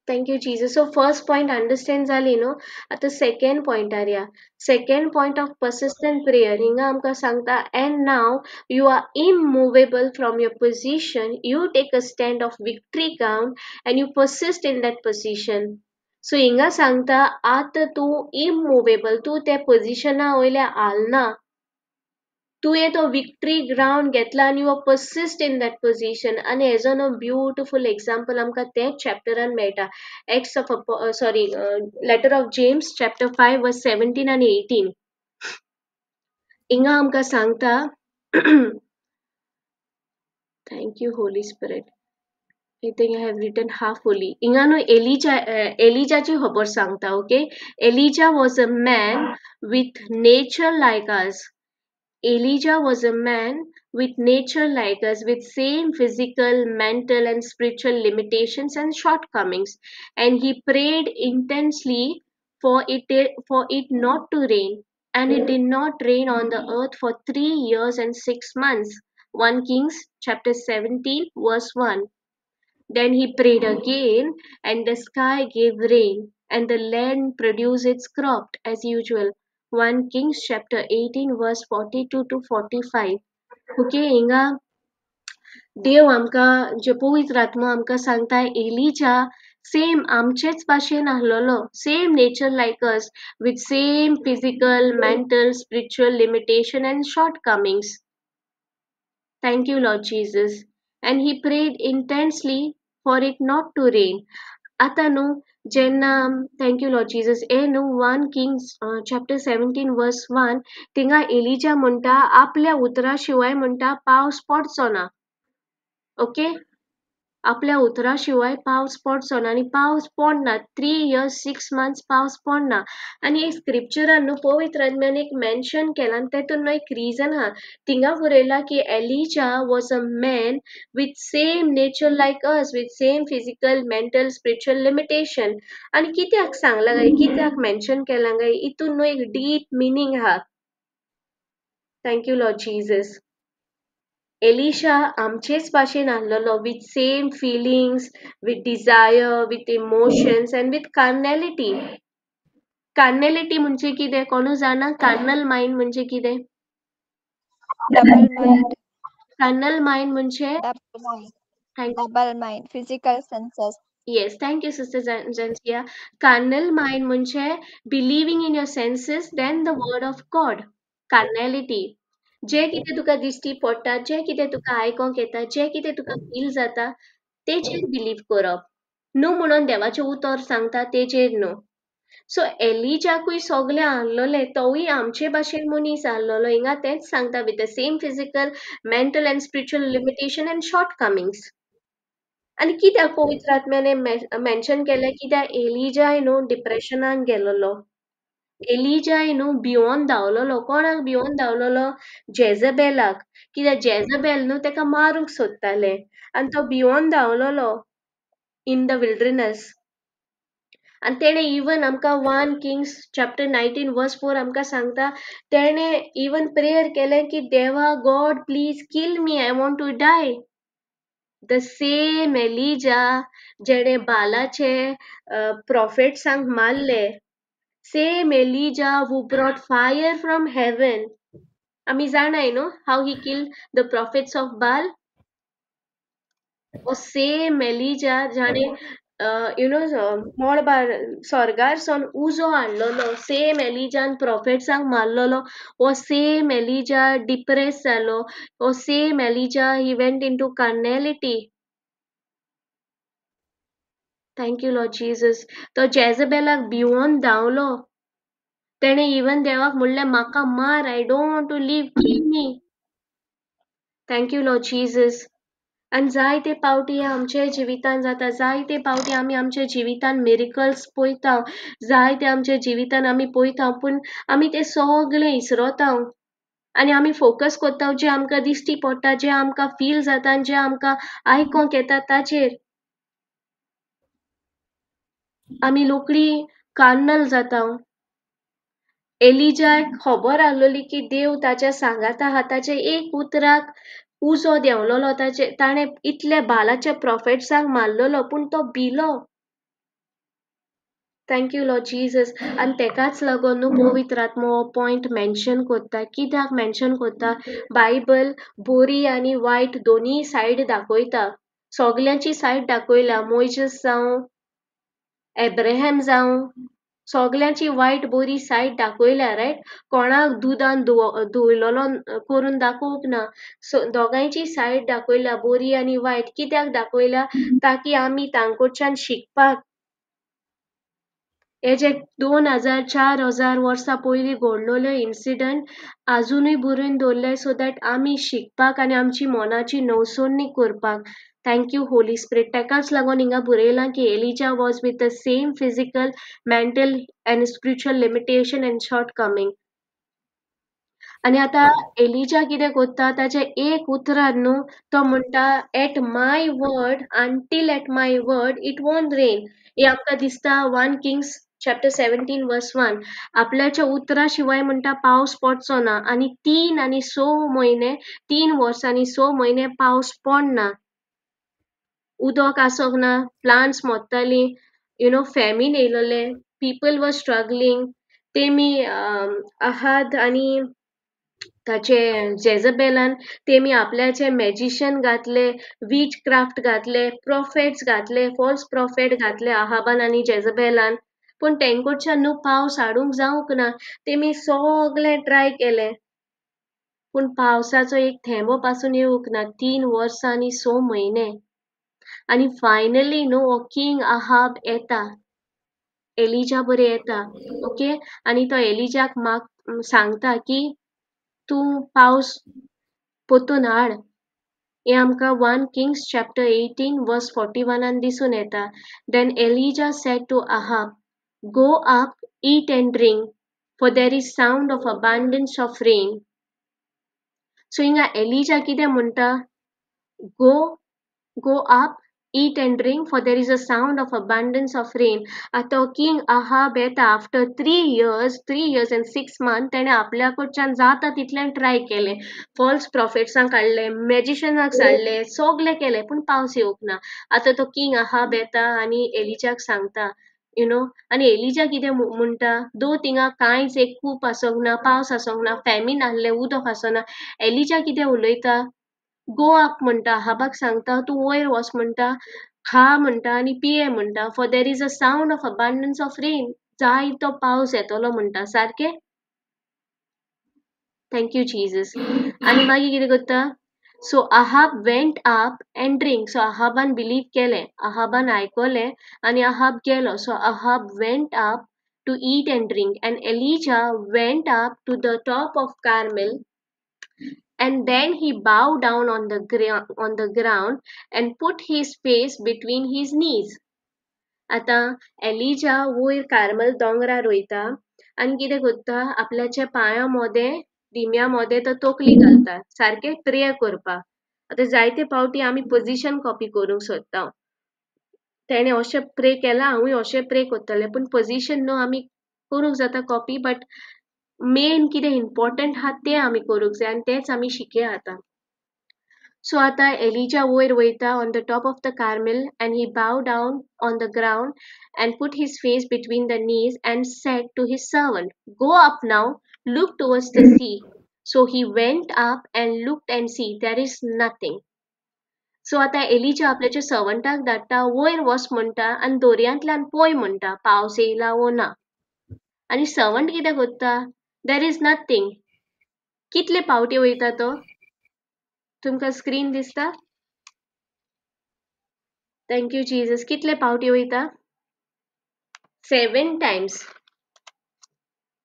Thank you Jesus. So first point understand जाली न्हू. आता second point या. Second point of persistent prayer. हिंगा आमकां सांगता, and now you are immovable from your position. You take a stand of victory ground and you persist in that position. So हिंगा सांगता, आतां तूं immovable, तूं त्या पोझिशना वयल्या हालना. तुवें तो victory ground घेतला and you are persist in that position. आनी हेजो न्हू ब्युटिफूल एक्झाम्पल आमकां तेच चॅप्टरान मेळटा. letter of James chapter 5 verse 17 and 18. हिंगा आमकां सांगता thank you Holy Spirit. I think I have written half holy. हिंगा न्हू एलिजाची खबर सांगता, okay? Elijah was a man with nature like us. Elijah was a man with nature like us, with same physical, mental and spiritual limitations and shortcomings, and he prayed intensely for it not to rain, and it did not rain on the earth for 3 years and 6 months. 1 Kings chapter 17 verse 1. Then he prayed again, and the sky gave rain, and the land produced its crop as usual. 1 Kings chapter 18 verse 42 to 45. Okay, हिंगा देव आमकां जे पवित्र आत्मा आमकां सांगता Elijah same आमचेच भाशेन आसलोलो, same nature like us, with same physical, mental, spiritual limitation and shortcomings. Thank you, Lord Jesus. And he prayed intensely for it not to rain. आता न्हू जेन्ना thank you Lord Jesus हे न्हू 1 Kings chapter 17 verse 1 थिंगा Elijah म्हणटा आपल्या उतरा शिवाय म्हणटा पावस पडचो ना. ओके, आपल्या उतरा शिवाय पावस पडचो ना, आनी पावस पडना 3 years 6 months पावस पडना. आनी एक स्क्रिप्चरान न्हू पवित्र आत्म्यान एक मेन्शन केला आनी तेतून न्हू एक रिजन आहा. थिंगा बरयला की Elijah was a man with same nature like us, with same physical, mental, spiritual limitation. आनी कित्याक सांगला गाय, कित्याक मेन्शन केला गाय, हितून न्हू एक डीप मिनींग आहा. Thank you Lord Jesus. Elisha आमचेच भाशेन आसलोलो, with same feelings, with desire, with emotions and with carnality. कार्नॅलिटी म्हणजे कितें कोणू जाणा? कार्नल माइंड म्हणजे कितें? Double mind, कार्नल माइंड म्हणजे double mind, physical senses. Yes, thank you, Sister Jansia. Carnal mind म्हणजे believing in your senses, then the word of God. Carnality. जे कितें तुका दिश्टी पडटा, जे कितें तुका आयकोंक येता, जे कितें तुका फील जाता, तेचेर बिलीव करप. न्हू म्हणून देवाचें उतर सांगता तेचेर न्हू. सो एलिजाकूय सगळें आहलोलें, तोवूय आमचे भाशेन मनीस आहलोलो. हिंगा तेंच सांगता with the same physical, mental and spiritual limitation and shortcomings. आनी कित्याक पवित्र आत्म्याने मेन्शन केलें, कित्याक एलिजाय न्हू डिप्रेशनान गेलोलो. एलिजाय न्हू भिवोन धांवलोलो. कोणाक भिवोन धांवलोलो? जेझबेलाक. कित्याक जेझबेल न्हू तेका मारूंक सोदताले आनी तो भिवोन धांवलोलो इन द विल्डरनस. आनी तेणे इवन आमकां 1 Kings chapter 19 verse 4 आमकां सांगता, तेणे इवन प्रेयर केलें की देवा God please kill me, I want to die. The same Elijah जेणे बालाचे प्रॉफिट्सांक मारले, same Elijah who brought fire from heaven. आमी जाणाय न्हू how he killed the prophets of Baal. or same Elijah जाणे मोडबार स्वर्गार सोन उजो हाडलोलो, सेम एलिजान प्रॉफिट्सांक मारलोलो. or same Elijah डिप्रेस जालो. or same Elijah he went into carnality. Thank you Lord Jesus. तो जेझबेलाक भिवोन धांवलो. तेणे इवन देवाक म्हणलें म्हाका मार, I don't want to live, kill me. Thank you Lord Jesus. आनी जायते पावटी आमचे जिवितान जाता, जायते पावटी आमी आमच्या जिवितान मिरेकल्स पळयता, जायते आमच्या जिवितान आमी पळयता, पूण आमी ते सगळे इसरोता आनी आमी फोकस करता जे आमकां दिश्टी पडटा, जे आमकां फील जाता आनी जे आमकां आयकोंक येता ताचेर. आमी रोखडी कार्नल जाता. एलिजाक खबर आहलोली की देव ताच्या सांगाता आहा, ताचे एक उतराक उजो देंवलोलो, ताणे इतले बालाच्या प्रॉफिट्सांक मारलोलो पूण तो below. Thank you Lord Jesus. आनी तेकाच लागून न्हू पवित्र आत्मा हो पॉयंट मेन्शन करता. कित्याक मेन्शन करता? बायबल बरी आनी वायट दोनी सायड दाखयता. सगल्यांची सायड दाखयल्या. मोइसेस जावं, एब्राहम जावं, सगल्यांची वायट बरी सायड दाखयल्या, रायट. कोणाक दुदान धुयलोलो करून दाखोवप ना. दोगांयची सायड दाखयल्या, बरी आनी वायट. कित्याक दाखयल्या? ताकी आमी तांकडच्यान शिकपाक, हे जे 2000-4000 वर्सां पयलीं घडलोले इन्सिडंट आजुनूय बरोवन दवरले, सो दॅट आमी शिकपाक आनी आमची मोनाची नवसोडणी करपाक. Thank you Holy Spirit. तेकाच लागून हिंगा बरयलां की Elijah was with the same physical, mental and spiritual limitation and shortcoming. आनी आतां एलिजा कितें करता? ताचे एक उतरान न्हू तो म्हणटा, at my word, until at my word it won't rain. हे आमकां दिसता 1 Kings chapter 17 verse 1 आपल्याच्या उतराशिवाय म्हणटा पाऊस पडचो ना आणि 3 आणि 6 महिने 3 वर्ष आणि 6 महिने पाऊस पडना उदक आसोक ना प्लांट्स मोडटाली फॅमिन येयलोले पीपल वर स्ट्रगलिंग तेमी आहाद आणि ताचे जेझबेलान तेमी आपल्याचे मॅजिशियन घातले वीच क्राफ्ट घातले प्रॉफेट्स घातले फॉल्स प्रॉफेट घातले आहाबान आणि जेझबेलान पण तेंकोच्यान न्हू पावस हाडूंक जावंक ना तेमी सगळे ट्राय केले पण पावसाचो एक थेंबो पासून येवंक ना 3 वर्सां आणि 6 महिने आणि फायनली न्हू किंग आहाब येता एलिजा बरे येता ओके आणि तो एलिजाक सांगता की तू पाऊस पोतून हाड हे आमकां 1 Kings chapter 18 verse 41 दिसून येता then Elijah said to Ahab go up eat and drink for there is sound of abundance of rain so हिंगा एलिजा कितें म्हणटा go up eat and drink for there is a sound of abundance of rain आता king Ahab येता after 3 years and 6 months तेणे आपल्या कडच्यान जाता तितल्यान ट्राय केले फॉल्स प्रॉफिट्सांक काडले मॅजिशियनाक सांडले सगळे केले पण पावस येवंक ना आता तो किंग Ahab येता आणि एलिजाक सांगता आणि एलिजा कितें म्हणटा दो थिंगा कांयच एक कूप आसोंक ना पावस आसोंक ना फॅमिन आहले उदक आसना एलिजा कितें उलयता गो अप म्हणटा आहाबाक सांगता तू वयर वच म्हणटा खा म्हणटा आणि पिये म्हणटा for there is a sound of abundance of rain जायतो पावस येतलो म्हणटा सारखे थँक्यू जीजस आणि मागीर कितें करता so Ahab went up and drink so आहाबान बिलीव केले आहाबान आयकले आणि आहाब गेलो so Ahab went up to eat and drink and Elijah went up to the top of Carmel and then he bowed down on the ground and put his face between his knees आता Elijah वयर Carmel दोंगरार वयता आणि कितें करता आपल्याच्या पांया मध्ये दिम्या मध्ये तो तोकली घालता सारखे प्रेयर करपाक आता जायते फावटी आमी पोजिशन कॉपी करूंक सोदता तेणे अशें प्रे केला हांवूय अशें प्रे करतले पण पोजिशन न्हू आमी करूंक जाता कॉपी बट मेन कितें इम्पॉर्टंट आहा तें आमी करूंक जाय आनी तेंच आमी शिकया आतां सो आतां एलिजा वयर वयता on the top of the Carmel and he bow down on the ground and put his face between the knees and said to his servant go up now look towards the sea so he went up and looked and see there is nothing so आतां Elijah आपल्याच्या सर्वंटाक धाडटा वयर वच म्हणटा आनी दोर्यांतल्यान पळय म्हणटा पावस येयला वो ना आनी सर्वंट कितें करता देर इज नथिंग कितले पावटी वयता तो तुमकां स्क्रीन दिसता थँक्यू जीजस कितले पावटी वयता 7 times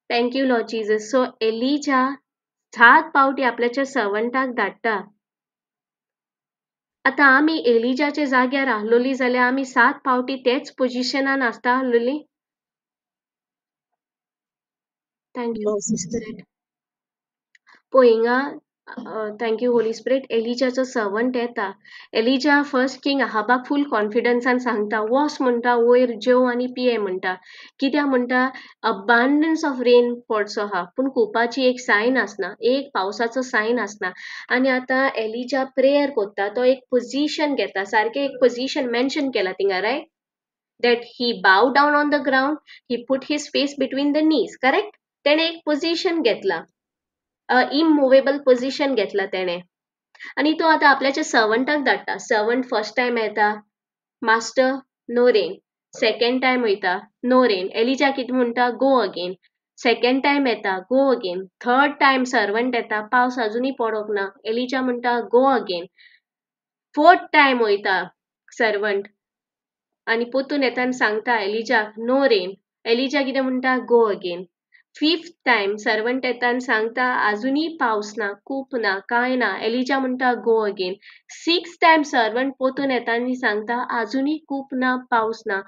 थँक्यू लॉर्ड जीजस सो एलिजा 7 पावटी आपल्याच्या सर्वंटाक धाडटा आता आमी एलिजाच्या जाग्यार आहलोली जाल्यार आमी 7 पावटी तेच पोजिशनान आसता आहलोली थँक्यू स्पिरिट पळय हिंगा थँक्यू होली स्पिरिट एलिजाचो सर्वंट येता एलिजा फर्स्ट किंग आहाबाक फूल कॉन्फिडन्सान सांगता वच म्हणटा वयर जेव आनी पिये म्हणटा कित्याक म्हणटा अबांडन्स ऑफ रेन पडचो आहा पूण कुपाची एक सायन आसना एक पावसाचो सायन आसना आनी आतां एलिजा प्रेयर करता तो एक पोजिशन घेता सारखे एक पोजिशन मेन्शन केला थिंगा riot that he bowed down on the ground, he put his face between the knees, correct? तेणे एक पोजिशन घेतला इममुवेबल पोजिशन घेतला तेणे आणि तो आता आपल्याच्या सर्वंटाक धाडटा सर्वंट फर्स्ट टाइम येता master no rain second time वयता नो रेन एलिजा कितें म्हणटा गो अगेन सेकंड टाइम येता go again third time servant येता पावस अजुनूय पडोंक ना एलिजा म्हणटा गो अगेन फोर्थ टाइम वयता सर्वंट आणि पोतून येता आनी सांगता एलिजाक नो रेन एलिजा कितें म्हणटा go again fifth time servant येता आनी सांगता अजुनूय पावस ना खूप ना कांय ना एलिजा म्हणटा go again sixth time servant पोतून येता आनी सांगता अजुनूय खूप ना पावस ना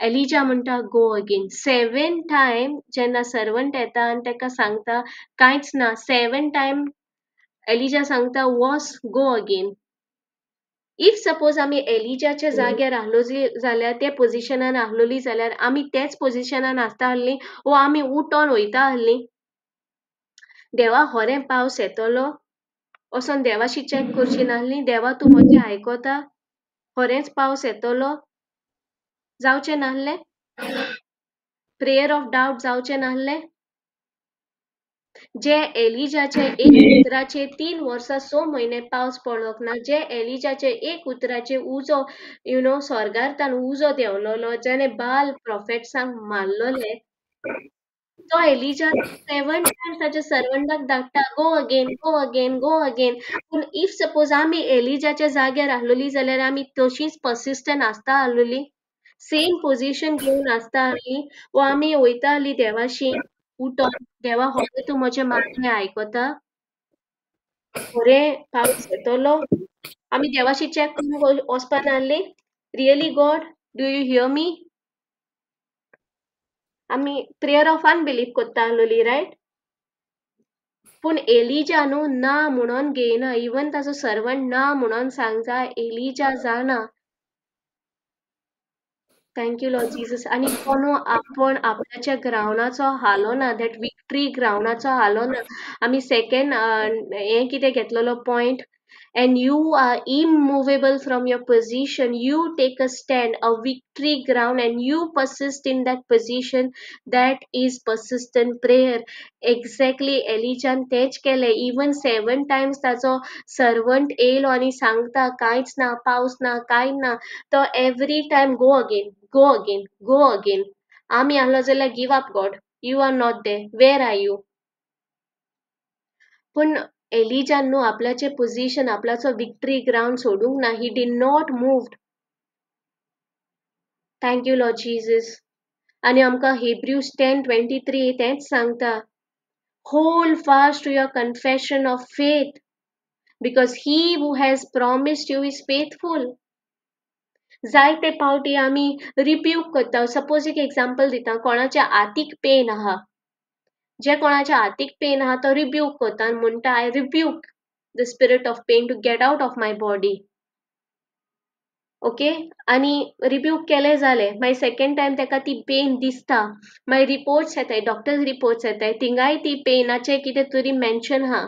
एलिजा म्हणटा गो अगेन 7 टाइम जेन्ना सर्वंट येता आनी तेका सांगता कांयच ना 7 टाइम एलिजा सांगता वॉस गो अगेन इफ सपोज आमी एलिजाच्या जाग्यार आहलोली जाल्यार ते पोझिशनान आहलोली जाल्यार आमी तेच पोझिशनान आसता आहली वो आमी उठोन वयता आहली देवा खरें पावस येतलो वोसोन देवाशी चॅक करची नाहली देवा तूं म्हजें आयकोता खरेंच पावस येतलो जावचें नाहलें प्रेयर ऑफ डाउट जावचें नाहलें जे एलिजाचे एक उतराचे 3 वर्सां 6 म्हयने पावस पडोंक ना जे एलिजाचे एक उतराचे उजो स्वर्गार्थान उजो देंवलोलो जेणे बाल प्रॉफेट्सांक मारलोले तो एलिजा 7 टायम्स ताच्या सर्वंटाक धाडटा go again go again go again पूण इफ सपोज आमी एलिजाच्या जाग्यार आहलोली जाल्यार आमी तशीच पर्सिस्टंट आसता आहलोली सेम पोझिशन घेवन आसता आहली वो आमी वयता आहली देवाशी उठोन देवा खरें तूं म्हजें मागणें आयकोता खरें पावस येतलो आमी देवाशी चॅक करून वचपा नाहली really God do you hear me आमी प्रेयर ऑफ अनबिलीफ कोत्ता आहलोली रायट पूण एलिजा न्हू ना म्हणून घेयना इवन ताचो सर्वंट ना म्हणून सांगता एलिजा जाणा थँक यू लॉर्ड जीसस आनी तो न्हू आपण आपल्याच्या ग्रावंडाचो हालो ना दॅट विक्ट्री ग्रावंडाचो हालो ना आमी सेकेंड हें कितें घेतलेलो point and you are immovable from your position you take a stand a victory ground and you persist in that position that is persistent prayer exactly एलिजान तेच केले even 7 times ताचो servant येयलो आनी सांगता कांयच ना पावस ना कांय ना तो every time go again go again go again आमी आहलो जाल्यार give up God you are not there where are you पूण एलिजान न्हू आपल्याचे पोझिशन आपल्याचो विक्ट्री ग्राउंड सोडूंक ना he did not moved thank you Lord Jesus आनी आमकां हिब्रूज 10:23 तेच सांगता hold fast to your confession of faith because he who has promised you is faithful जायते फावटी आमी रिब्यूक करता सपोज एक एग्जाम्पल दिता कोणाच्या आतीक पेन आहा जे कोणाच्या आतीक पेन आहा तो रिब्यूक करता आनी म्हणटा I rebuke the spirit of pain to get out of my body okay आनी रिब्यूक केले जाले मागीर सेकेंड टायम ताका ती पेन दिसता मागीर रिपोर्ट्स येताय डॉक्टर्स रिपोर्ट्स येताय थिंगाय ती पेनाचे कितें तरी मेन्शन आहा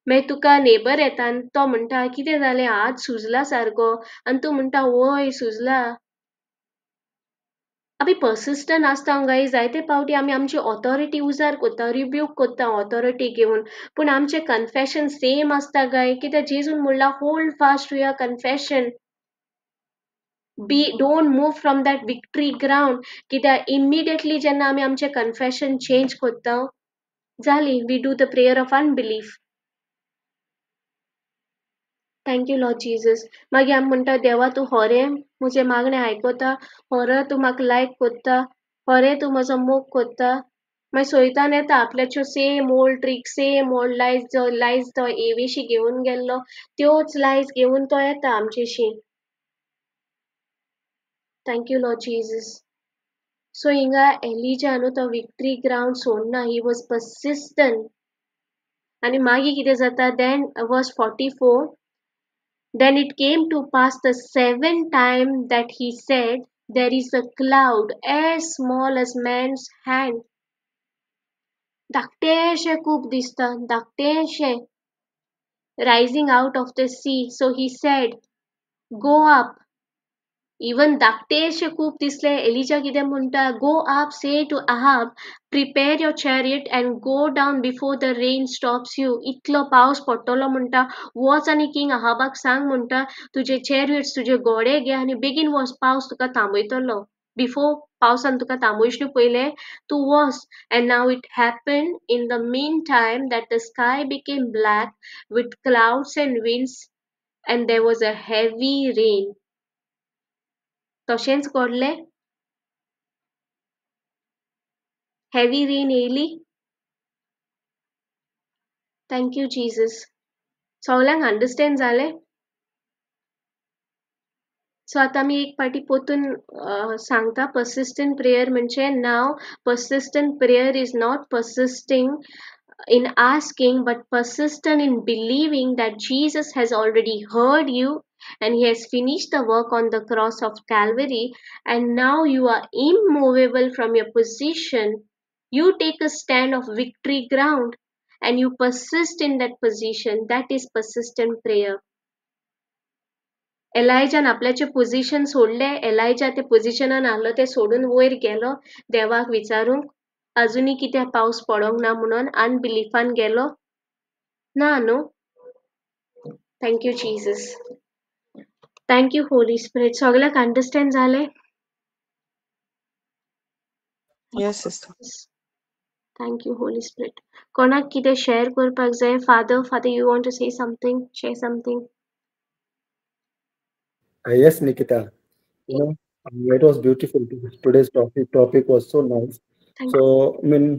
मागीर तुका नेबर येता आनी तो म्हणटा कितें जालें हात सुजला सारको आनी तूं म्हणटा वय सुजला आमी पर्सिस्टंट आसता गाय जायते फावटी आमी आमची ऑथॉरिटी उजार करता रिब्यूक करता ऑथॉरिटी घेवन पूण आमचें कन्फेशन सेम आसता गाय कित्याक जेजून म्हणलां hold fast to your confession don't move from that victory ground कित्याक इमिडिएटली जेन्ना आमी आमचें कन्फेशन चेंज करता जाली we do the prayer of unbelief thank you Lord Jesus मागीर आमी म्हणटा देवा तूं खरें म्हजें मागणें आयकोता खरें तूं म्हाका लायक कोत्ता खरें तूं म्हजो मोग कोत्ता मागीर सैतान येता आपल्याच्यो same old trick same old lies तो एवेशी घेवन गेल्लो त्योच लायज घेवन तो येता आमचेशी thank you Lord Jesus so हिंगा एलिजा न्हू तो विक्ट्री ग्राउंड सोडना ही वॉज पर्सिस्टंट आनी मागीर कितें जाता then verse 44 Then it came to pass the 7th time that he said, there is a cloud as small as man's hand. धाकटेशे खूब दिसता धाकटेशे rising out of the sea. So he said, go up. Even धाकटेशे खूब दिसले Elijah कितें म्हणटा go up, say to Ahab, prepare your chariot and go down before the rain stops you. इतलो पावस पडटलो म्हणटा वच आनी किंग अहाबाक सांग म्हणटा तुजे चॅरियट्स तुजे घोडे घे आनी बेगीन वच पावस तुका थांबयतलो बिफोर पावसान तुका थांबयचे पयले तूं वच and now it happened in the meantime that the sky became black with clouds and winds and there was a heavy rain. तशेंच घडलें हेवी रेन येयली थँक यू जीसस सगल्यांक अंडरस्टँड जालें सो आतां आमी एक पाटी पोतून सांगता पर्सिस्टंट प्रेयर म्हणजे now persistent prayer is not persisting in asking but persistent in believing that Jesus has already heard you and He has finished the work on the cross of Calvary, and now you are immovable from your position. You take a stand of victory ground and you persist in that position. That is persistent prayer. एलायजान आपल्याचे position सोडले. Elijah ते पोझिशनान आसलो ते सोडून वयर गेलो देवाक विचारूंक अजुनी कित्याक पावस पडोंक ना म्हणून अनबिलिफान गेलो ना न्हू. Thank you Jesus. Thank you Holy Spirit. सगळ्याक अंडरस्टँड जाले? Yes, sister. Thank you Holy Spirit. कोणाक कितें शेअर करपाक जाय? Father you want to say something, share something? Yes, Nikita. It was beautiful. Today's topic was so nice. Thank So,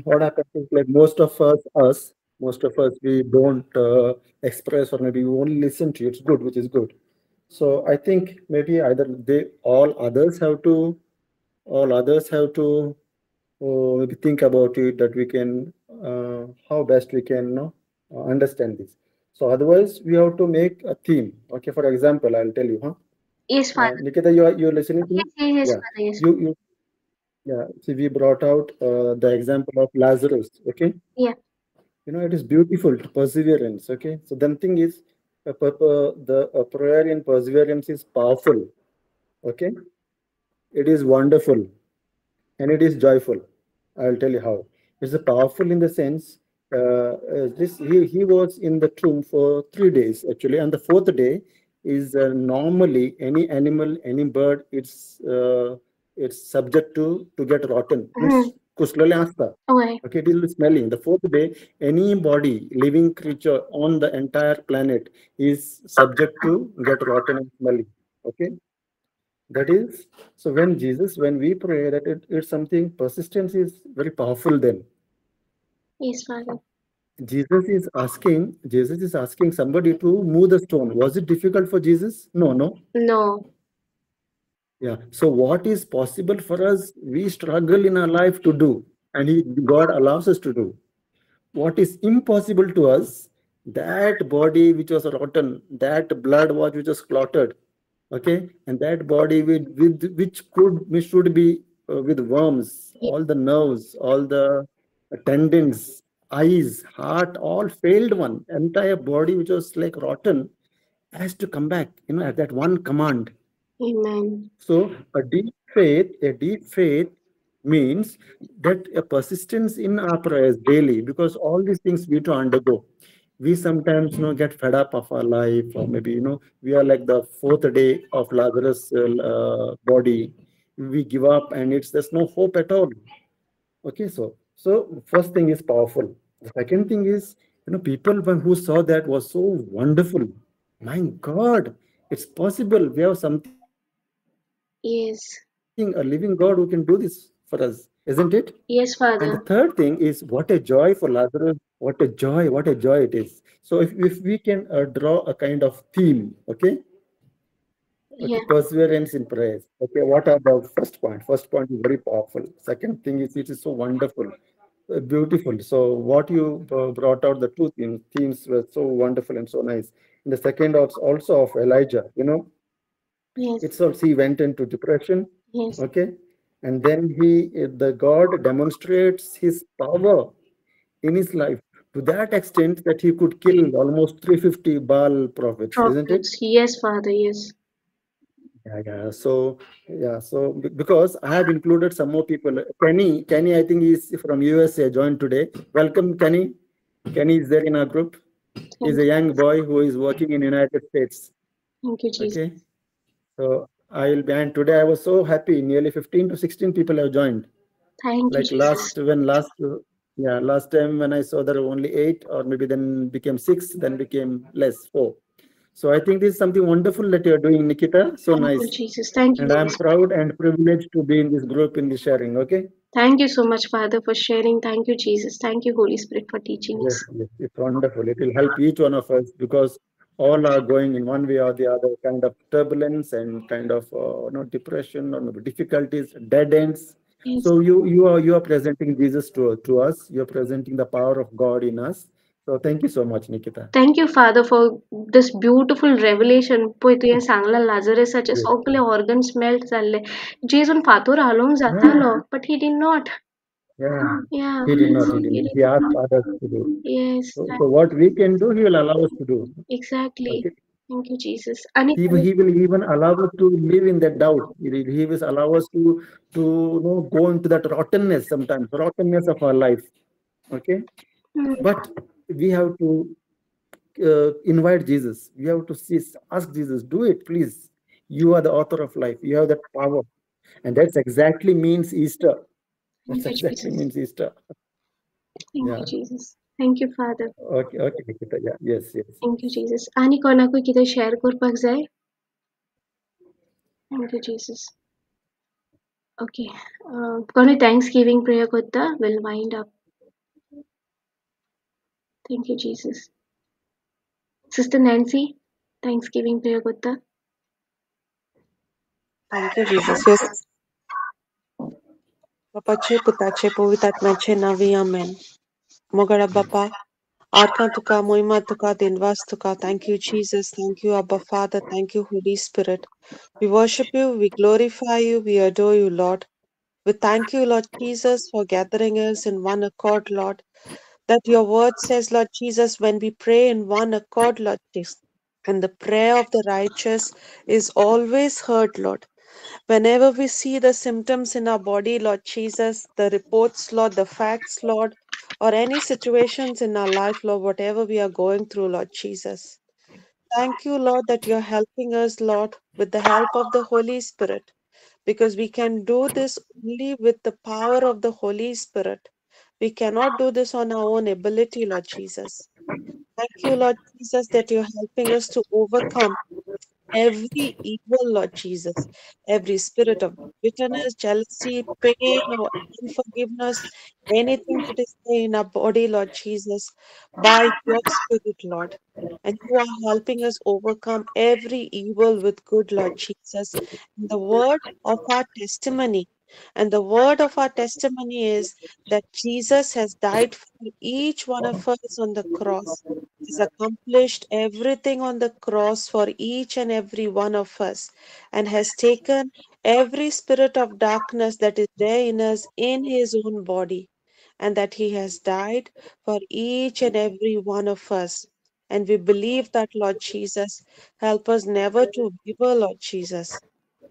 what happens is like most of us, we don't express, or maybe we only listen to it. It's good, which is good. So I think maybe either all others have to maybe think about it, that we can how best we can understand this. So otherwise we have to make a theme. Okay, for example, I'll tell you, Yes, Father. Nikita, you're listening to me? Yes, Yeah. Father. Yes. See, we brought out the example of Lazarus. Okay. Yeah. It is beautiful perseverance. Okay. So the thing is, the prayer in perseverance is powerful. Okay. It is wonderful, and it is joyful. I'll tell you how. It's powerful in the sense he was in the tomb for 3 days actually, and the fourth day is normally any animal, any bird, it's subject to get rotten. Okay, it will be smelling. The fourth day, any body, living creature on the entire planet is subject to get rotten and smelly. Okay. That is, so when we pray that it's something, persistence is very powerful then. Yes, Father. Jesus is asking somebody to move the stone. Was it difficult for Jesus? No. Yeah. So what is possible for us, we struggle in our life to do, and God allows us to do. What is impossible to us, that body which was rotten, that blood which was clotted, okay, and that body which should be with worms, all the nerves, all the tendons, eyes, heart, all failed one, entire body which was like rotten has to come back, at that one command. Amen. So a deep faith means that a persistence in our prayers daily, because all these things we to undergo. We sometimes get fed up of our life, or maybe we are like the fourth day of Lazarus' body. We give up, and there's no hope at all. Okay, so first thing is powerful. The second thing is, people who saw that was so wonderful. My God, it's possible. We have something. Yes. A living God who can do this for us, isn't it? Yes, Father. And the third thing is, what a joy for Lazarus. What a joy it is. So if we can draw a kind of theme, okay? Yeah. Perseverance in prayers. Okay, what are the first point? First point is very powerful. Second thing is, it is so wonderful, beautiful. So what you brought out, the two themes were so wonderful and so nice. And the second also of Elijah, Yes. it's also, he went into depression. Yes. Okay, and then the God demonstrates his power in his life to that extent that he could kill almost 350 Baal prophets, isn't it? Yes, Father. Yes. Yeah. So because I have included some more people. Kenny, I think he's from USA, joined today. Welcome, Kenny. Kenny is there in our group. He's a young boy who is working in United States. Thank you, Jesus. Okay. So and today I was so happy. Nearly 15 to 16 people have joined. Thank you, Jesus. Last time when I saw there were only 8, or maybe then became 6, then became less, 4. So I think this is something wonderful that you are doing, Nikita. So Thank nice. you, Jesus. Thank you. And I'm proud and privileged to be in this group, in this sharing. Okay. Thank you so much, Father, for sharing. Thank you, Jesus. Thank you, Holy Spirit, for teaching us. Yes, it's wonderful. It will help each one of us, because all are going in one way or the other, kind of turbulence and kind of depression or difficulties, dead ends. Yes. So you are presenting Jesus to us. You are presenting the power of God in us. So thank you so much, Nikita. Thank you, Father, for this beautiful revelation. पळय तुवें सांगलां लाजरसाचे Yes. सगळे organs melt जाल्ले. जेजून फातर हालोवंक जातालो, but he did not. Yeah. Yeah. He did not. He asked others to do. Yes. So what we can do, he will allow us to do. Exactly. Okay. Thank you, Jesus. And He will even allow us to live in that doubt. He will allow us to go into that rottenness of our life. Okay. But we have to invite Jesus. We have to ask Jesus, do it, please. You are the author of life. You have that power. And that's exactly means Easter. That's Thank you, exactly Jesus. means Easter. Thank Yeah. you, Jesus. Thank you, Father. Okay, Nikita. Yeah, yes. Thank you, Jesus. आनी कोणाकूय कितें share करपाक जाय? Thank you, Jesus. Okay. कोणी Thanksgiving prayer करता? We'll wind up. Thank you, Jesus. Sister Nancy, Thanksgiving prayer करता? Thank you, Jesus. Yes. Bapaचे, पुताचे, पवित्रात्म्याचे नावी आमेन. मोगळा बापा, आरकां तुका, मोहिमा तुका, दिनवास तुका. Thank you, Jesus. Thank you, Abba Father. Thank you, Holy Spirit. We worship you, we glorify you, we adore you, Lord. We thank you, Lord Jesus, for gathering us in one accord, Lord. That your word says, Lord Jesus, when we pray in one accord, Lord Jesus, and the prayer of the righteous is always heard, Lord. Whenever we see the symptoms in our body, Lord Jesus, the reports, Lord, the facts, Lord, or any situations in our life, Lord, whatever we are going through, Lord Jesus. Thank you, Lord, that you're helping us, Lord, with the help of the Holy Spirit, because we can do this only with the power of the Holy Spirit. We cannot do this on our own ability, Lord Jesus. Thank you, Lord Jesus, that you're helping us to overcome every evil, Lord Jesus, every spirit of bitterness, jealousy, pain, or unforgiveness, anything that is there in our body, Lord Jesus, by your Spirit, Lord. And you are helping us overcome every evil with good, Lord Jesus. And the word of our testimony, and the word of our testimony is that Jesus has died for each one of us on the cross, has accomplished everything on the cross for each and every one of us, and has taken every spirit of darkness that is there in us in his own body, and that he has died for each and every one of us. And we believe that, Lord Jesus, help us never to waver, Lord Jesus.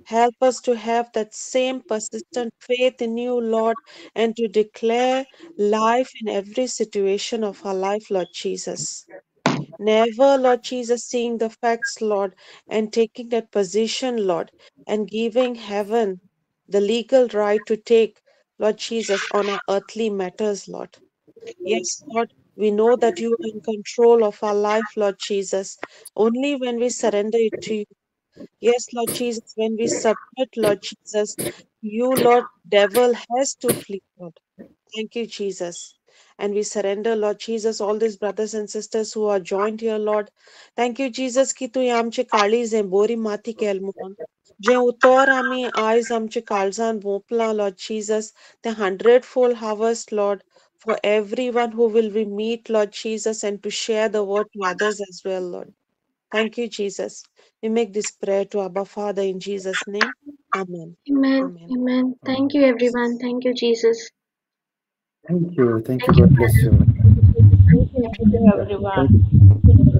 Help us to have that same persistent faith in you, Lord, and to declare life in every situation of our life, Lord Jesus. Never, Lord Jesus, seeing the facts, Lord, and taking that position, Lord, and giving heaven the legal right to take, Lord Jesus, on our earthly matters, Lord. Yes, Lord, we know that you are in control of our life, Lord Jesus, only when we surrender it to you. Yes, Lord Jesus, when we submit, Lord Jesus, you, Lord, devil has to flee, Lord. Thank you, Jesus. And we surrender, Lord Jesus, all these brothers and sisters who are joined here, Lord. Thank you, Jesus, की तू आमचे काळीज आहे, बोरी माती केल म्हणून. जे उतर आम्ही आयज आमचे काळजान Bhopal, Lord Jesus, the hundredfold harvest, Lord, for everyone who will we meet, Lord Jesus, and to share the word to others as well, Lord. Thank you, Jesus. We make this prayer to Abba Father in Jesus' name. Amen. Amen. Amen. Amen. Thank you, everyone. Thank you, Jesus. Thank you. Thank you, God bless you. Father. Thank you, Jesus. Thank you, Thank you, everyone. Yeah, everyone. thank you.